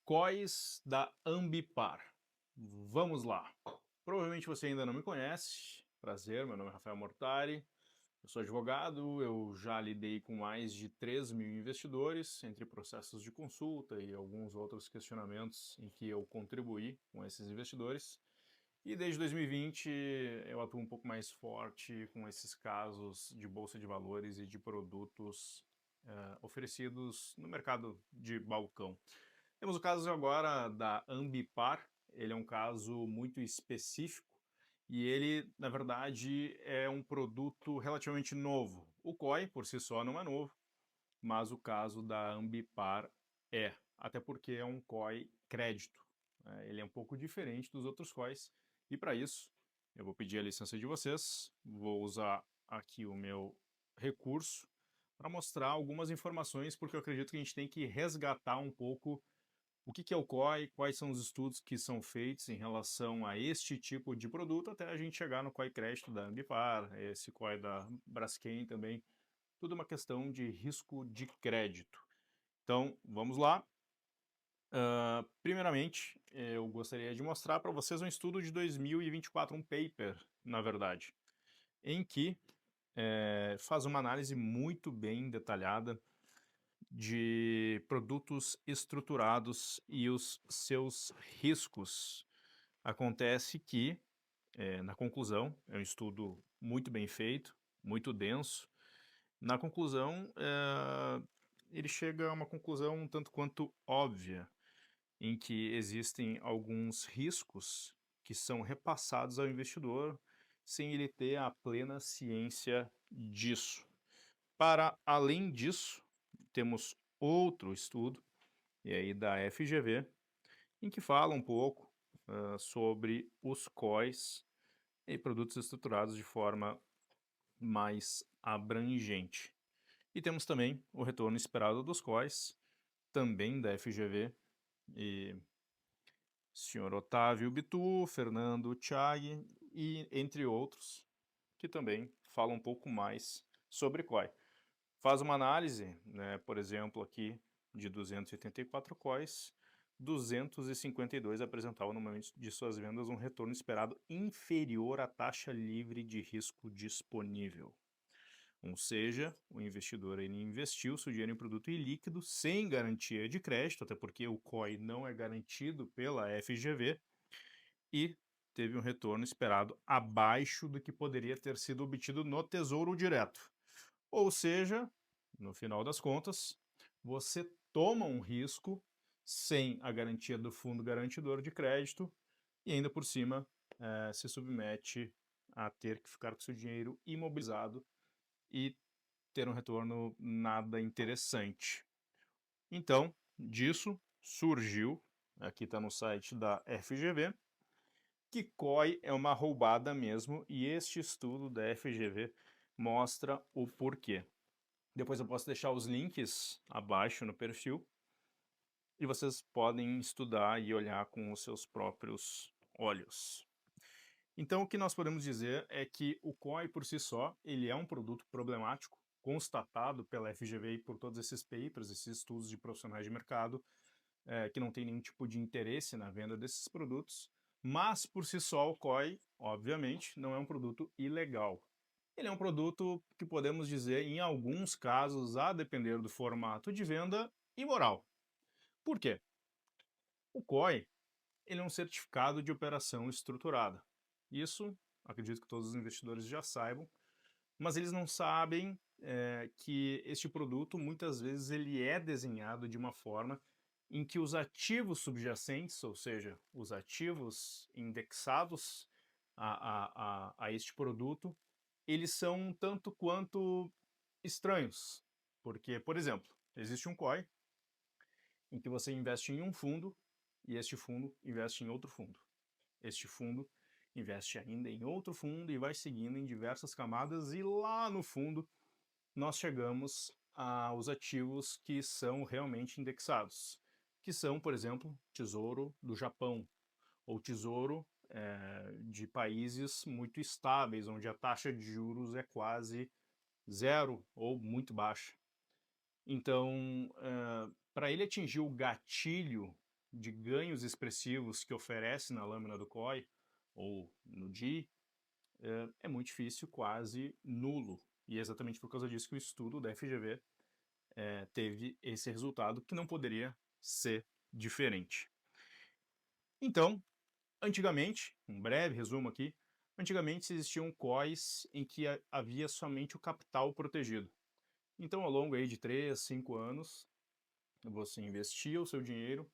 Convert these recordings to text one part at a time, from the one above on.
COIs da Ambipar. Vamos lá. Provavelmente você ainda não me conhece. Prazer, meu nome é Rafael Mortari. Eu sou advogado, eu já lidei com mais de 3 mil investidores, entre processos de consulta e alguns outros questionamentos em que eu contribuí com esses investidores. E desde 2020 eu atuo um pouco mais forte com esses casos de bolsa de valores e de produtos oferecidos no mercado de balcão. Temos o caso agora da Ambipar. Ele é um caso muito específico e ele, na verdade, é um produto relativamente novo. O COI, por si só, não é novo, mas o caso da Ambipar é, até porque é um COI crédito. Ele é um pouco diferente dos outros COIs e, para isso, eu vou pedir a licença de vocês, vou usar aqui o meu recurso para mostrar algumas informações, porque eu acredito que a gente tem que resgatar um pouco o que é o COI, quais são os estudos que são feitos em relação a este tipo de produto, até a gente chegar no COI crédito da Ambipar, esse COI da Braskem também, tudo uma questão de risco de crédito. Então, vamos lá. Primeiramente, eu gostaria de mostrar para vocês um estudo de 2024, um paper, na verdade, em que faz uma análise muito bem detalhada de produtos estruturados e os seus riscos. Acontece que, na conclusão, é um estudo muito bem feito, muito denso. Na conclusão, ele chega a uma conclusão um tanto quanto óbvia, em que existem alguns riscos que são repassados ao investidor sem ele ter a plena ciência disso. Para além disso, temos outro estudo, e aí da FGV, em que fala um pouco sobre os COIs e produtos estruturados de forma mais abrangente. E temos também o retorno esperado dos COIs, também da FGV, e senhor Otávio Bitu, Fernando Thiag e entre outros, que também falam um pouco mais sobre COI. Faz uma análise, né, por exemplo, aqui de 284 COIs, 252 apresentavam no momento de suas vendas um retorno esperado inferior à taxa livre de risco disponível. Ou seja, o investidor ele investiu seu dinheiro em produto ilíquido sem garantia de crédito, até porque o COI não é garantido pela FGV, e teve um retorno esperado abaixo do que poderia ter sido obtido no Tesouro Direto. Ou seja, no final das contas, você toma um risco sem a garantia do fundo garantidor de crédito e ainda por cima se submete a ter que ficar com seu dinheiro imobilizado e ter um retorno nada interessante. Então, disso surgiu, aqui está no site da FGV, que COI é uma roubada mesmo, e este estudo da FGV mostra o porquê. Depois eu posso deixar os links abaixo no perfil e vocês podem estudar e olhar com os seus próprios olhos. Então o que nós podemos dizer é que o COI por si só, ele é um produto problemático, constatado pela FGV e por todos esses papers, esses estudos de profissionais de mercado, que não tem nenhum tipo de interesse na venda desses produtos, mas por si só o COI, obviamente, não é um produto ilegal. Ele é um produto que podemos dizer, em alguns casos, a depender do formato de venda, imoral. Por quê? O COI ele é um certificado de operação estruturada. Isso, acredito que todos os investidores já saibam, mas eles não sabem que este produto, muitas vezes, ele é desenhado de uma forma em que os ativos subjacentes, ou seja, os ativos indexados a este produto, eles são um tanto quanto estranhos. Porque, por exemplo, existe um COI em que você investe em um fundo e este fundo investe em outro fundo. Este fundo investe ainda em outro fundo e vai seguindo em diversas camadas, e lá no fundo nós chegamos aos ativos que são realmente indexados, que são, por exemplo, tesouro do Japão ou tesouro de países muito estáveis, onde a taxa de juros é quase zero ou muito baixa. Então, para ele atingir o gatilho de ganhos expressivos que oferece na lâmina do COI ou no DI é muito difícil, quase nulo. E é exatamente por causa disso que o estudo da FGV teve esse resultado que não poderia ser diferente. Então, antigamente, um breve resumo aqui, antigamente existiam COIs em que havia somente o capital protegido. Então, ao longo aí de 3, 5 anos, você investia o seu dinheiro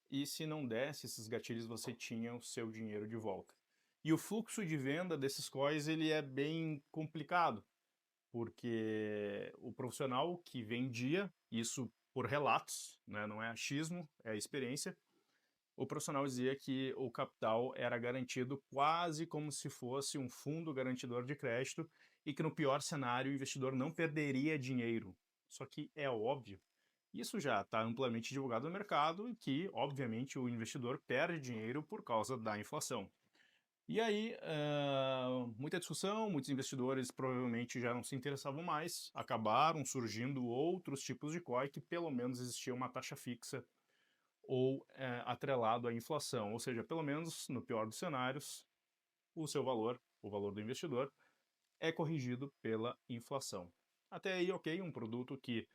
e se não desse esses gatilhos, você tinha o seu dinheiro de volta. E o fluxo de venda desses COIs ele é bem complicado, porque o profissional que vendia, isso por relatos, né, não é achismo, é experiência, o profissional dizia que o capital era garantido quase como se fosse um fundo garantidor de crédito e que no pior cenário o investidor não perderia dinheiro. Só que é óbvio, isso já está amplamente divulgado no mercado e que, obviamente, o investidor perde dinheiro por causa da inflação. E aí, muita discussão, muitos investidores provavelmente já não se interessavam mais, acabaram surgindo outros tipos de COI que pelo menos existia uma taxa fixa ou atrelado à inflação, ou seja, pelo menos no pior dos cenários, o seu valor, o valor do investidor, é corrigido pela inflação. Até aí, ok, um produto que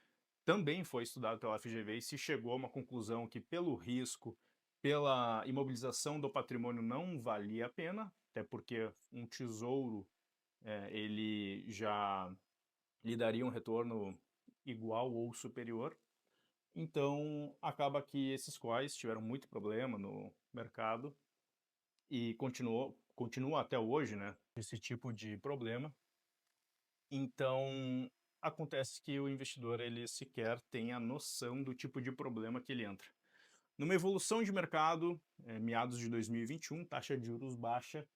também foi estudado pela FGV e se chegou a uma conclusão que pelo risco, pela imobilização do patrimônio não valia a pena, até porque um tesouro ele já lhe daria um retorno igual ou superior. Então, acaba que esses COIs tiveram muito problema no mercado e continua até hoje, né, esse tipo de problema. Então, acontece que o investidor ele sequer tem a noção do tipo de problema que ele entra. Numa evolução de mercado, meados de 2021, taxa de juros baixa,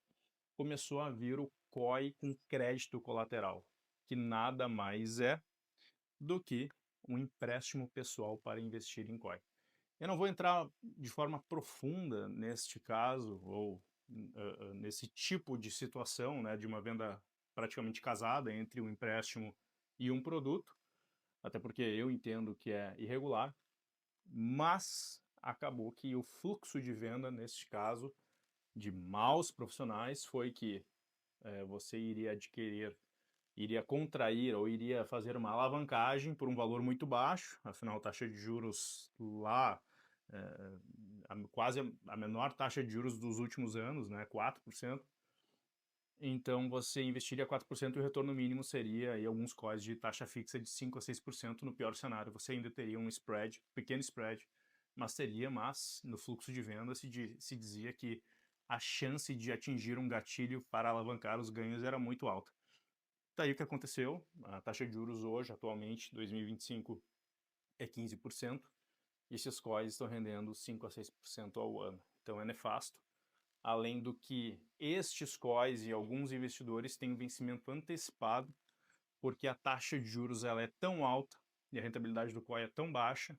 começou a vir o COI com crédito colateral, que nada mais é do que um empréstimo pessoal para investir em COI. Eu não vou entrar de forma profunda neste caso ou nesse tipo de situação, né, de uma venda praticamente casada entre um empréstimo e um produto, até porque eu entendo que é irregular, mas acabou que o fluxo de venda, neste caso, de maus profissionais, foi que você iria contrair ou iria fazer uma alavancagem por um valor muito baixo, afinal, a taxa de juros lá, é, quase a menor taxa de juros dos últimos anos, né, 4%. Então, você investiria 4% e o retorno mínimo seria aí, alguns COIs de taxa fixa de 5 a 6%. No pior cenário, você ainda teria um spread, pequeno spread, mas no fluxo de venda se dizia que a chance de atingir um gatilho para alavancar os ganhos era muito alta. Daí o que aconteceu, a taxa de juros hoje, atualmente, 2025, é 15%, e esses COIs estão rendendo 5 a 6% ao ano. Então é nefasto. Além do que estes COIs e alguns investidores têm vencimento antecipado, porque a taxa de juros ela é tão alta e a rentabilidade do COI é tão baixa,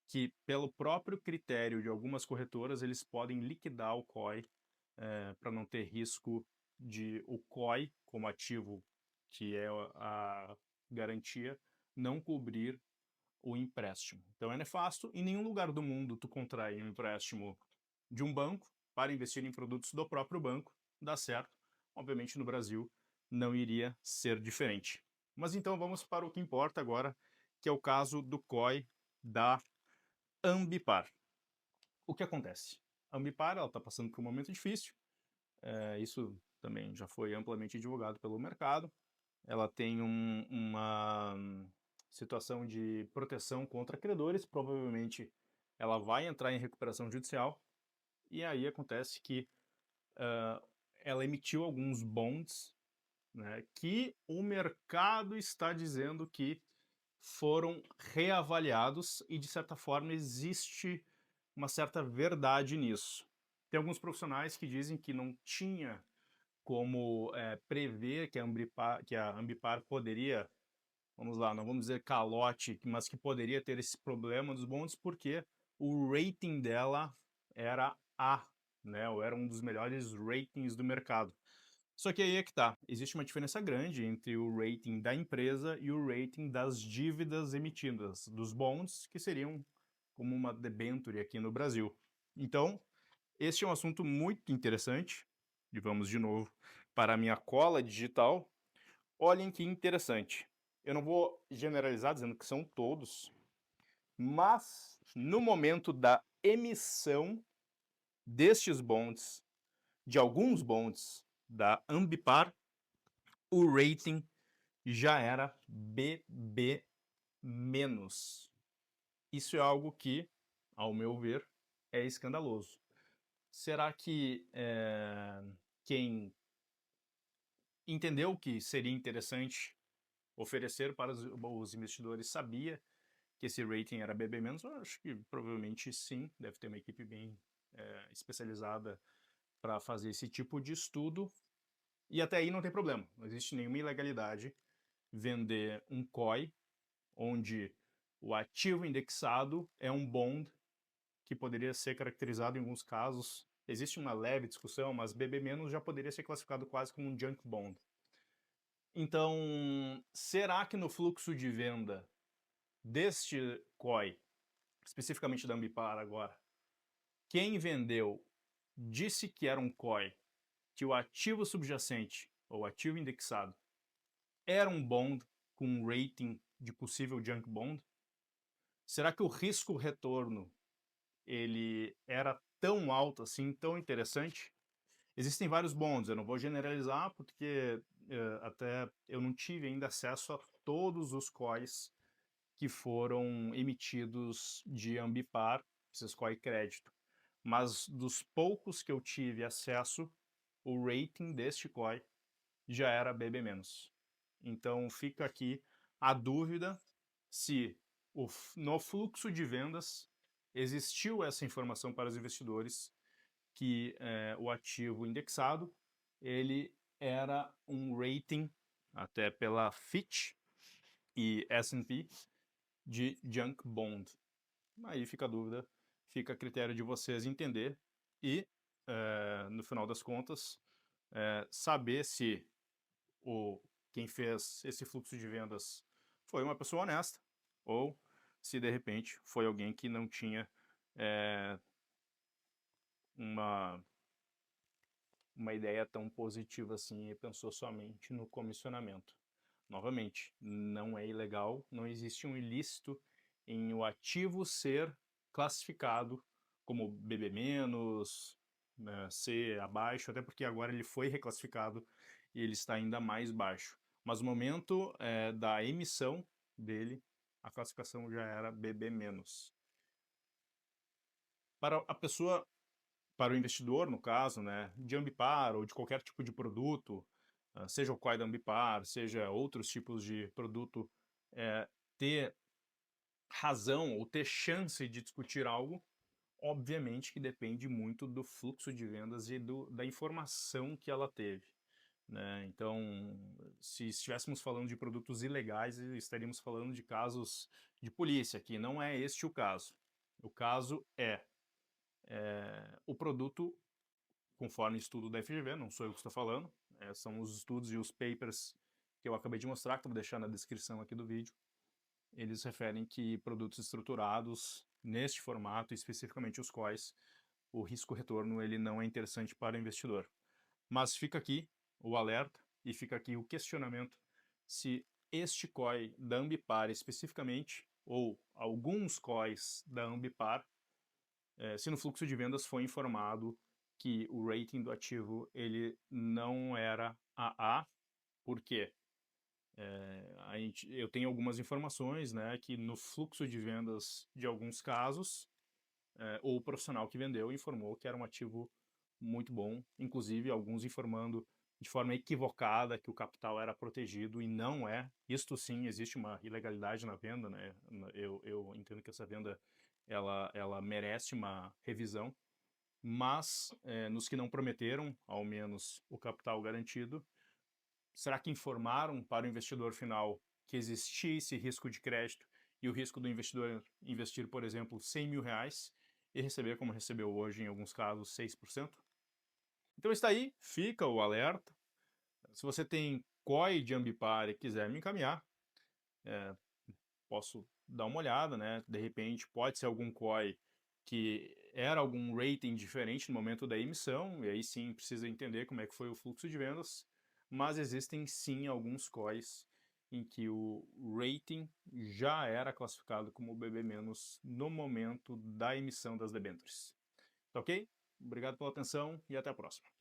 que pelo próprio critério de algumas corretoras, eles podem liquidar o COI para não ter risco de o COI, como ativo que é a garantia, não cobrir o empréstimo. Então é nefasto. Em nenhum lugar do mundo tu contrai um empréstimo de um banco para investir em produtos do próprio banco, dá certo. Obviamente no Brasil não iria ser diferente. Mas então vamos para o que importa agora, que é o caso do COI da Ambipar. O que acontece? A Ambipar está passando por um momento difícil, isso também já foi amplamente divulgado pelo mercado. Ela tem uma situação de proteção contra credores, provavelmente ela vai entrar em recuperação judicial, e aí acontece que ela emitiu alguns bonds, né, que o mercado está dizendo que foram reavaliados e, de certa forma, existe uma certa verdade nisso. Tem alguns profissionais que dizem que não tinha como prever que a Ambipar poderia, vamos lá, não vamos dizer calote, mas que poderia ter esse problema dos bonds porque o rating dela era A, né, ou era um dos melhores ratings do mercado. Só que aí é que tá, existe uma diferença grande entre o rating da empresa e o rating das dívidas emitidas, dos bonds, que seriam como uma debenture aqui no Brasil. Então, este é um assunto muito interessante. E vamos de novo para a minha cola digital. Olhem que interessante. Eu não vou generalizar dizendo que são todos, mas no momento da emissão destes bonds, de alguns bonds da Ambipar, o rating já era BB-. Isso é algo que, ao meu ver, é escandaloso. Será que quem entendeu que seria interessante oferecer para os investidores sabia que esse rating era BB-? Eu acho que provavelmente sim, deve ter uma equipe bem especializada para fazer esse tipo de estudo, e até aí não tem problema, não existe nenhuma ilegalidade vender um COI onde o ativo indexado é um bond que poderia ser caracterizado em alguns casos. Existe uma leve discussão, mas BB- já poderia ser classificado quase como um junk bond. Então, será que no fluxo de venda deste COI, especificamente da Ambipar agora, quem vendeu disse que era um COI, que o ativo subjacente, ou ativo indexado, era um bond com um rating de possível junk bond? Será que o risco-retorno ele era tão alto assim, tão interessante? Existem vários bonds, eu não vou generalizar porque até eu não tive ainda acesso a todos os COIs que foram emitidos de Ambipar, esses COI crédito. Mas dos poucos que eu tive acesso, o rating deste COI já era BB-. Então fica aqui a dúvida se no fluxo de vendas existiu essa informação para os investidores que o ativo indexado ele era um rating, até pela Fitch e S&P, de junk bond. Aí fica a dúvida, fica a critério de vocês entender e, no final das contas, saber se quem fez esse fluxo de vendas foi uma pessoa honesta ou se de repente foi alguém que não tinha uma ideia tão positiva assim e pensou somente no comissionamento. Novamente, não é ilegal, não existe um ilícito em o ativo ser classificado como BB-, C abaixo, até porque agora ele foi reclassificado e ele está ainda mais baixo. Mas no momento da emissão dele, a classificação já era BB-. Para a pessoa, para o investidor, no caso, né, de Ambipar ou de qualquer tipo de produto, seja o COI da Ambipar, seja outros tipos de produto, ter razão ou ter chance de discutir algo, obviamente que depende muito do fluxo de vendas e da informação que ela teve. Né? Então, se estivéssemos falando de produtos ilegais, estaríamos falando de casos de polícia, que não é este o caso. O caso é o produto, conforme estudo da FGV, não sou eu que estou falando, são os estudos e os papers que eu acabei de mostrar, que eu vou deixar na descrição aqui do vídeo. Eles referem que produtos estruturados neste formato, especificamente os COIs, o risco-retorno ele não é interessante para o investidor. Mas fica aqui o alerta e fica aqui o questionamento se este COI da Ambipar especificamente, ou alguns COIs da Ambipar, se no fluxo de vendas foi informado que o rating do ativo ele não era AA, por quê? Eu tenho algumas informações, né, que no fluxo de vendas de alguns casos, o profissional que vendeu informou que era um ativo muito bom, inclusive alguns informando de forma equivocada que o capital era protegido e não é. Isto sim, existe uma ilegalidade na venda, né? Eu entendo que essa venda ela merece uma revisão, mas nos que não prometeram, ao menos o capital garantido, será que informaram para o investidor final que existia esse risco de crédito e o risco do investidor investir, por exemplo, 100 mil reais e receber, como recebeu hoje em alguns casos, 6%? Então está aí, fica o alerta. Se você tem COI de Ambipar e quiser me encaminhar, posso dar uma olhada, né? De repente pode ser algum COI que era algum rating diferente no momento da emissão, e aí sim precisa entender como é que foi o fluxo de vendas, mas existem sim alguns COIs em que o rating já era classificado como BB- no momento da emissão das debêntures. Tá ok? Obrigado pela atenção e até a próxima.